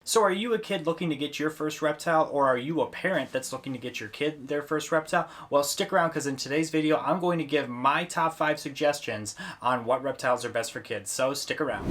So are you a kid looking to get your first reptile, or are you a parent that's looking to get your kid their first reptile? Well, stick around, because in today's video, I'm going to give my top 5 suggestions on what reptiles are best for kids. So stick around.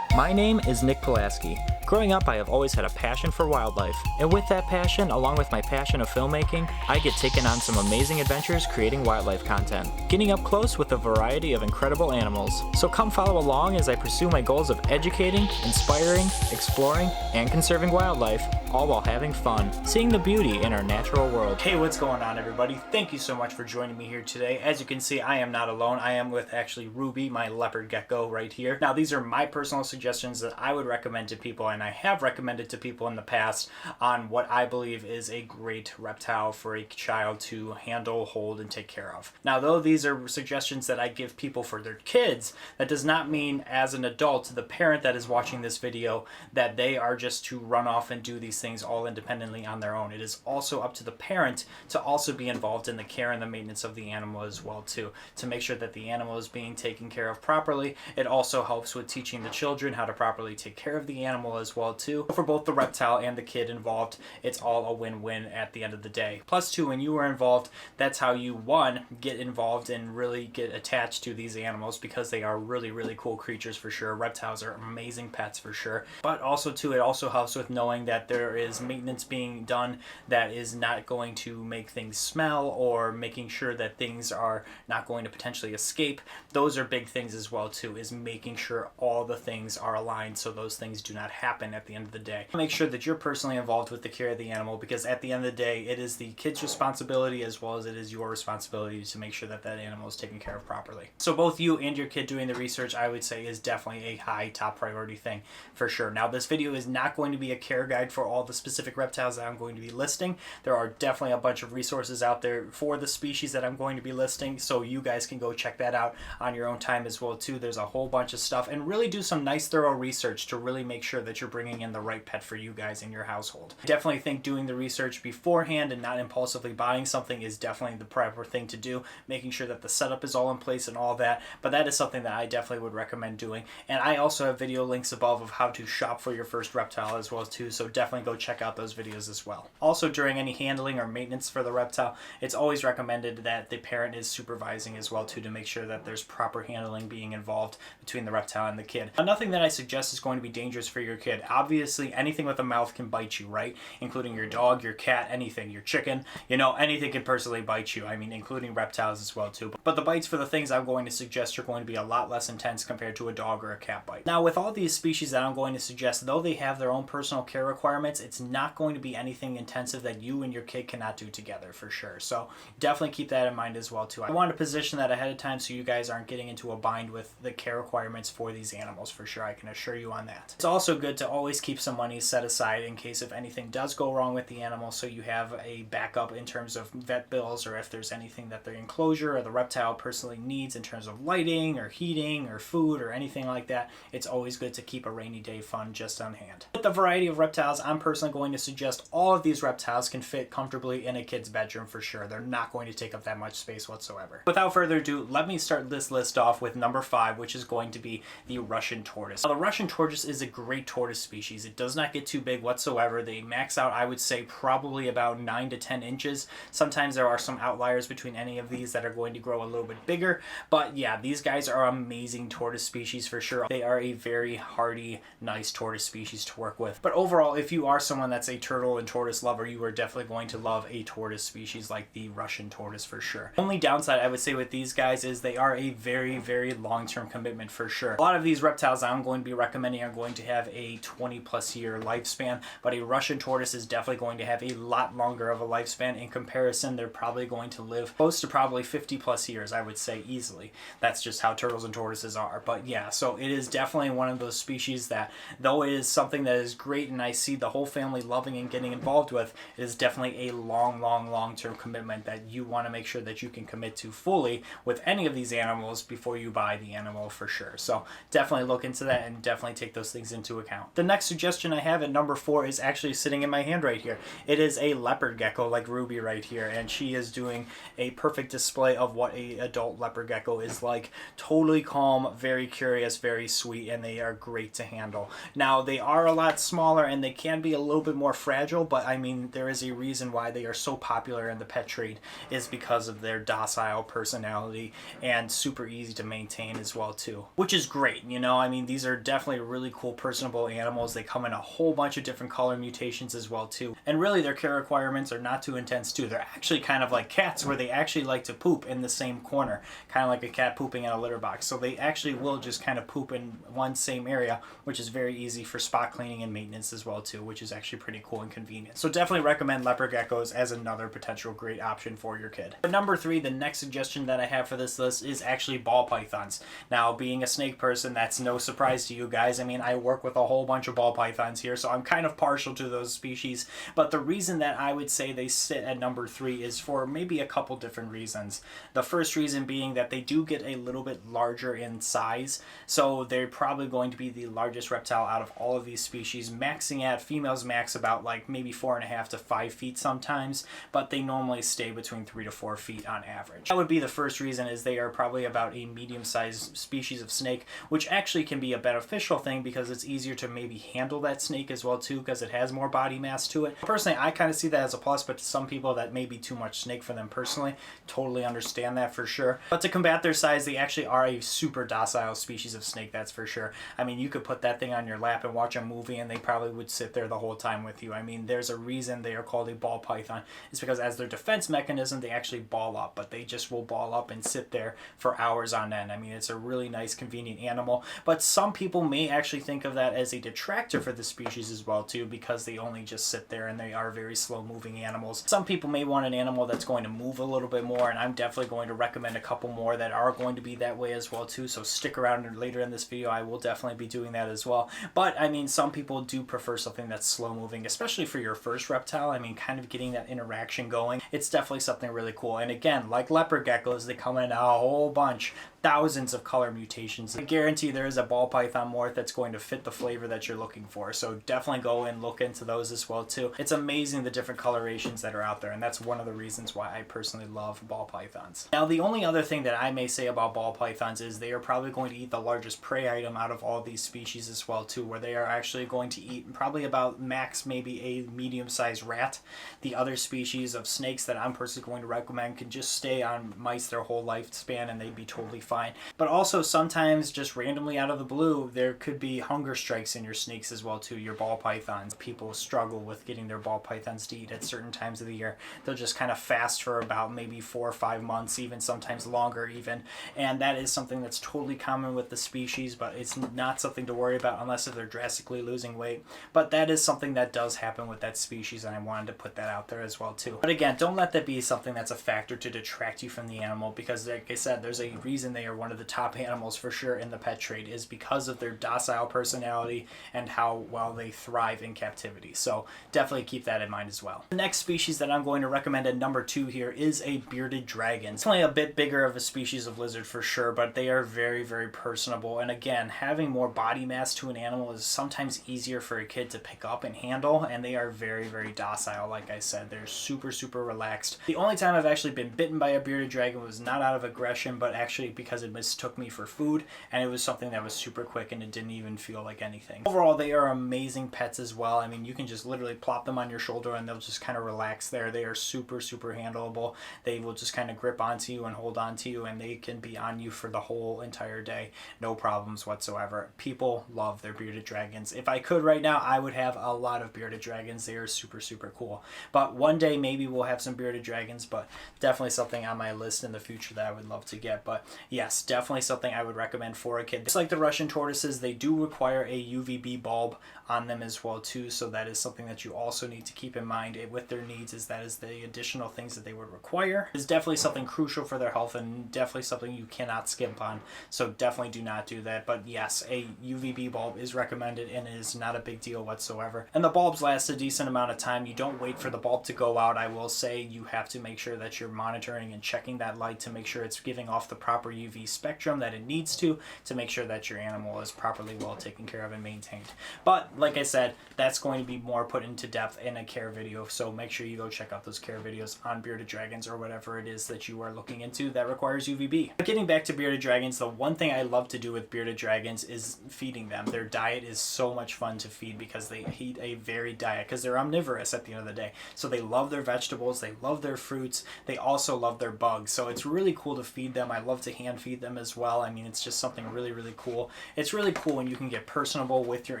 My name is Nick Pulaski. Growing up, I have always had a passion for wildlife, and with that passion, along with my passion of filmmaking, I get taken on some amazing adventures creating wildlife content, getting up close with a variety of incredible animals. So come follow along as I pursue my goals of educating, inspiring, exploring, and conserving wildlife, all while having fun, seeing the beauty in our natural world. Hey, what's going on, everybody? Thank you so much for joining me here today. As you can see, I am not alone. I am with actually Ruby, my leopard gecko right here. Now, these are my personal suggestions that I would recommend to people, and I have recommended to people in the past on what I believe is a great reptile for a child to handle, hold, and take care of. Now, though these are suggestions that I give people for their kids, that does not mean as an adult, the parent that is watching this video, that they are just to run off and do these things all independently on their own. It is also up to the parent to also be involved in the care and the maintenance of the animal as well too, to make sure that the animal is being taken care of properly. It also helps with teaching the children how to properly take care of the animal as well too. For both the reptile and the kid involved, it's all a win-win at the end of the day. Plus two, when you are involved, that's how you, one, get involved and really get attached to these animals, because they are really, really cool creatures for sure. Reptiles are amazing pets for sure. But also too, it also helps with knowing that there is maintenance being done that is not going to make things smell, or making sure that things are not going to potentially escape. Those are big things as well too, is making sure all the things are aligned so those things do not happen at the end of the day. Make sure that you're personally involved with the care of the animal, because at the end of the day, it is the kid's responsibility as well as it is your responsibility to make sure that that animal is taken care of properly. So both you and your kid doing the research, I would say, is definitely a high top priority thing for sure. Now, this video is not going to be a care guide for all the specific reptiles that I'm going to be listing. There are definitely a bunch of resources out there for the species that I'm going to be listing, so you guys can go check that out on your own time as well too. There's a whole bunch of stuff, and really do some nice thorough research to really make sure that you're bringing in the right pet for you guys in your household. I definitely think doing the research beforehand and not impulsively buying something is definitely the proper thing to do, making sure that the setup is all in place and all that, but that is something that I definitely would recommend doing. And I also have video links above of how to shop for your first reptile as well too, so definitely go check out those videos as well. Also, during any handling or maintenance for the reptile, it's always recommended that the parent is supervising as well too, to make sure that there's proper handling being involved between the reptile and the kid. Now, nothing that I suggest is going to be dangerous for your kid. Obviously, anything with a mouth can bite you, right? Including your dog, your cat, anything, your chicken, anything can personally bite you. I mean, including reptiles as well too. But the bites for the things I'm going to suggest are going to be a lot less intense compared to a dog or a cat bite. Now, with all these species that I'm going to suggest, though they have their own personal care requirements, it's not going to be anything intensive that you and your kid cannot do together for sure. So definitely keep that in mind as well too. I want to position that ahead of time so you guys aren't getting into a bind with the care requirements for these animals for sure. I can assure you on that. It's also good to always keep some money set aside in case if anything does go wrong with the animal, so you have a backup in terms of vet bills, or if there's anything that the enclosure or the reptile personally needs in terms of lighting or heating or food or anything like that. It's always good to keep a rainy day fund just on hand. With the variety of reptiles, I'm personally going to suggest all of these reptiles can fit comfortably in a kid's bedroom for sure. They're not going to take up that much space whatsoever. Without further ado, let me start this list off with number 5, which is going to be the Russian tortoise. Now, the Russian tortoise is a great tortoise species. It does not get too big whatsoever. They max out, I would say, probably about 9 to 10 inches. Sometimes there are some outliers between any of these that are going to grow a little bit bigger, but yeah, these guys are amazing tortoise species for sure. They are a very hardy, nice tortoise species to work with. But overall, if you are someone that's a turtle and tortoise lover, you are definitely going to love a tortoise species like the Russian tortoise for sure. Only downside I would say with these guys is they are a very, very long-term commitment for sure. A lot of these reptiles I'm going to be recommending are going to have a 20+ year lifespan, but a Russian tortoise is definitely going to have a lot longer of a lifespan. In comparison, they're probably going to live close to probably 50+ years, I would say, easily. That's just how turtles and tortoises are. But yeah, so it is definitely one of those species that, though it is something that is great and I see the whole family loving and getting involved with, it is definitely a long-term commitment that you want to make sure that you can commit to fully with any of these animals before you buy the animal for sure. So definitely look into that and definitely take those things into account. now. The next suggestion I have at number 4 is actually sitting in my hand right here. It is a leopard gecko like Ruby right here, and she is doing a perfect display of what a adult leopard gecko is like. Totally calm, very curious, very sweet, and they are great to handle. Now, they are a lot smaller and they can be a little bit more fragile, but I mean, there is a reason why they are so popular in the pet trade, is because of their docile personality and super easy to maintain as well too, which is great. You know, I mean, these are definitely really cool personable animals. They come in a whole bunch of different color mutations as well too, and really their care requirements are not too intense too. They're actually kind of like cats, where they actually like to poop in the same corner, kind of like a cat pooping in a litter box. So they actually will just kind of poop in one same area, which is very easy for spot cleaning and maintenance as well too, which is actually pretty cool and convenient. So definitely recommend leopard geckos as another potential great option for your kid. But number 3, the next suggestion that I have for this list is actually ball pythons. Now, being a snake person, that's no surprise to you guys. I mean, I work with a whole bunch of ball pythons here, so I'm kind of partial to those species. But the reason that I would say they sit at number 3 is for maybe a couple different reasons. The first reason being that they do get a little bit larger in size, so they're probably going to be the largest reptile out of all of these species, maxing at, females max about like maybe 4.5 to 5 feet sometimes, but they normally stay between 3 to 4 feet on average. That would be the first reason, is they are probably about a medium-sized species of snake, which actually can be a beneficial thing because it's easier to maybe handle that snake as well too, because it has more body mass to it. Personally, I kind of see that as a plus, but to some people that may be too much snake for them personally. Totally understand that for sure. But to combat their size, they actually are a super docile species of snake, that's for sure. I mean, you could put that thing on your lap and watch a movie and they probably would sit there the whole time with you. I mean, there's a reason they are called a ball python. It's because as their defense mechanism, they actually ball up, but they just will ball up and sit there for hours on end. I mean, it's a really nice, convenient animal, but some people may actually think of that as a detractor for the species as well too, because they only just sit there and they are very slow moving animals. Some people may want an animal that's going to move a little bit more, and I'm definitely going to recommend a couple more that are going to be that way as well too, so stick around, and later in this video I will definitely be doing that as well. But I mean, some people do prefer something that's slow moving, especially for your first reptile. I mean, kind of getting that interaction going, it's definitely something really cool. And again, like leopard geckos, they come in a whole bunch, thousands of color mutations. I guarantee there is a ball python morph that's going to fit the flavor that you're looking for, so definitely go and look into those as well too. It's amazing the different colorations that are out there, and that's one of the reasons why I personally love ball pythons. Now, the only other thing that I may say about ball pythons is they are probably going to eat the largest prey item out of all these species as well too, where they are actually going to eat probably about max maybe a medium-sized rat. The other species of snakes that I'm personally going to recommend can just stay on mice their whole lifespan and they'd be totally fine. But also sometimes just randomly out of the blue, there could be hunger strikes in your snakes as well too, your ball pythons. People struggle with getting their ball pythons to eat at certain times of the year. They'll just kind of fast for about maybe 4 or 5 months, even sometimes longer even, and that is something that's totally common with the species, but it's not something to worry about unless if they're drastically losing weight. But that is something that does happen with that species, and I wanted to put that out there as well too. But again, don't let that be something that's a factor to detract you from the animal, because like I said, there's a reason they are one of the top animals for sure in the pet trade, is because of their docile personality and how well they thrive in captivity. So definitely keep that in mind as well. The next species that I'm going to recommend at number 2 here is a bearded dragon. It's only a bit bigger of a species of lizard for sure, but they are very, very personable. And again, having more body mass to an animal is sometimes easier for a kid to pick up and handle, and they are very, very docile. Like I said, they're super, super relaxed. The only time I've actually been bitten by a bearded dragon was not out of aggression, but actually because it mistook me for food, and it was something that was super quick and it didn't even feel like anything. Overall, they are amazing pets as well. I mean, you can just literally plop them on your shoulder and they'll just kind of relax there. They are super, super handleable. They will just kind of grip onto you and hold onto you, and they can be on you for the whole entire day. No problems whatsoever. People love their bearded dragons. If I could right now, I would have a lot of bearded dragons. They are super, super cool. But one day maybe we'll have some bearded dragons, but definitely something on my list in the future that I would love to get. But yes, definitely something I would recommend for a kid. Just like the Russian tortoises, they do require a UVB bulb on them as well too, so that is something that you also need to keep in mind with their needs, is that is the additional things that they would require. It's definitely something crucial for their health and definitely something you cannot skimp on, so definitely do not do that. But yes, a UVB bulb is recommended and it is not a big deal whatsoever, and the bulbs last a decent amount of time. You don't wait for the bulb to go out. I will say you have to make sure that you're monitoring and checking that light to make sure it's giving off the proper UV spectrum that it needs to make sure that your animal is properly well taken care of and maintained. But like I said, that's going to be more put into depth in a care video, so make sure you go check out those care videos on bearded dragons or whatever it is that you are looking into that requires UVB. But getting back to bearded dragons, the one thing I love to do with bearded dragons is feeding them. Their diet is so much fun to feed because they eat a varied diet, because they're omnivorous at the end of the day. So they love their vegetables, they love their fruits, they also love their bugs. So it's really cool to feed them. I love to hand feed them as well. I mean, it's just something really, really cool. It's really cool when you can get personable with your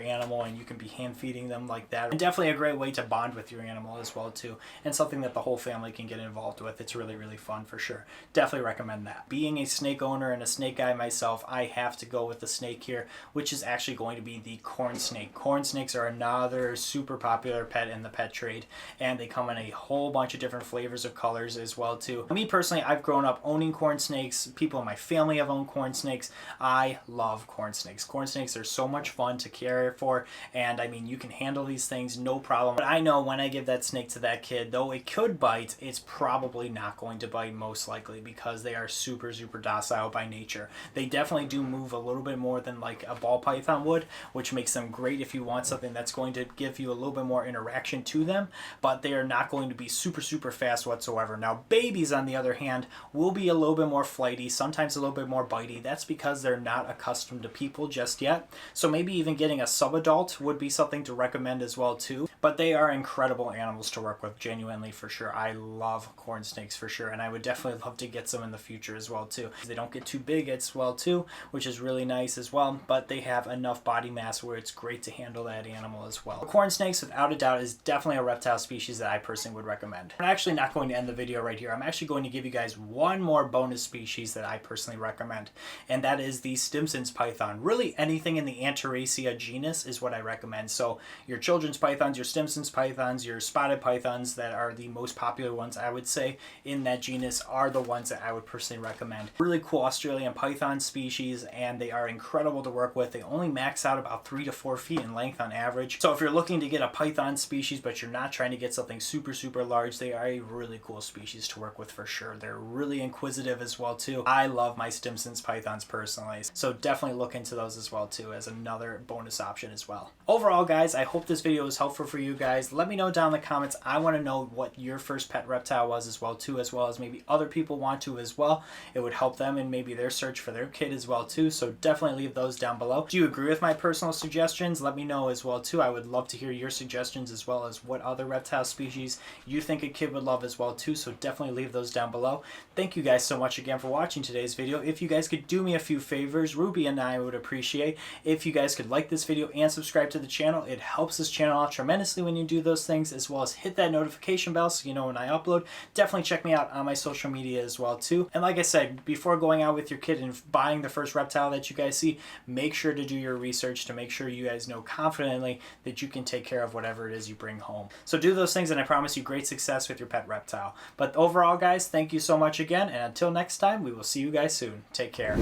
animal and you can be hand feeding them like that. And definitely a great way to bond with your animal as well too, and something that the whole family can get involved with. It's really, really fun for sure. Definitely recommend that. Being a snake owner and a snake guy myself, I have to go with the snake here, which is actually going to be the corn snake. Corn snakes are another super popular pet in the pet trade, and they come in a whole bunch of different flavors of colors as well too. Me personally, I've grown up owning corn snakes. People in my family have owned corn snakes. I love corn snakes. Corn snakes are so much fun to care for, and I mean, you can handle these things no problem. But I know when I give that snake to that kid, though it could bite, it's probably not going to bite most likely, because they are super, super docile by nature. They definitely do move a little bit more than like a ball python would, which makes them great if you want something that's going to give you a little bit more interaction to them, but they are not going to be super, super fast whatsoever. Now, babies, on the other hand, will be a little bit more flighty, sometimes a little bit more bitey. That's because they're not accustomed to people just yet. So maybe even getting a subadult would be something to recommend as well too. But they are incredible animals to work with, genuinely, for sure. I love corn snakes for sure, and I would definitely love to get some in the future as well too. They don't get too big as well too, which is really nice as well, but they have enough body mass where it's great to handle that animal as well. Corn snakes, without a doubt, is definitely a reptile species that I personally would recommend. I'm actually not going to end the video right here. I'm actually going to give you guys one more bonus species that I personally recommend, and that is the Stimson's python. Really, anything in the Anteraceae genus is what I recommend. So your children's pythons, your Stimson's pythons, your spotted pythons that are the most popular ones, I would say, in that genus are the ones that I would personally recommend. Really cool Australian python species, and they are incredible to work with. They only max out about 3 to 4 feet in length on average. So if you're looking to get a python species, but you're not trying to get something super, super large, they are a really cool species to work with for sure. They're really inquisitive as well too. I love my Stimson's pythons personally, so definitely look into those as well too as another bonus option as well. Overall, guys, I hope this video was helpful for you guys. Let me know down in the comments. I want to know what your first pet reptile was as well too, as well as maybe other people want to as well. It would help them in maybe their search for their kid as well too, so definitely leave those down below. Do you agree with my personal suggestions? Let me know as well too. I would love to hear your suggestions, as well as what other reptile species you think a kid would love as well too, so definitely leave those down below. Thank you guys so much again for watching today's video. If you guys could do me a few favors, Ruby and I would appreciate if you guys could like this video and subscribe to the channel. It helps this channel out tremendously when you do those things, as well as hit that notification bell so you know when I upload. Definitely check me out on my social media as well too. And like I said, before going out with your kid and buying the first reptile that you guys see, make sure to do your research to make sure you guys know confidently that you can take care of whatever it is you bring home. So do those things, and I promise you great success with your pet reptile. But overall, guys, thank you so much again, and until next time, we will see you guys soon. Take care.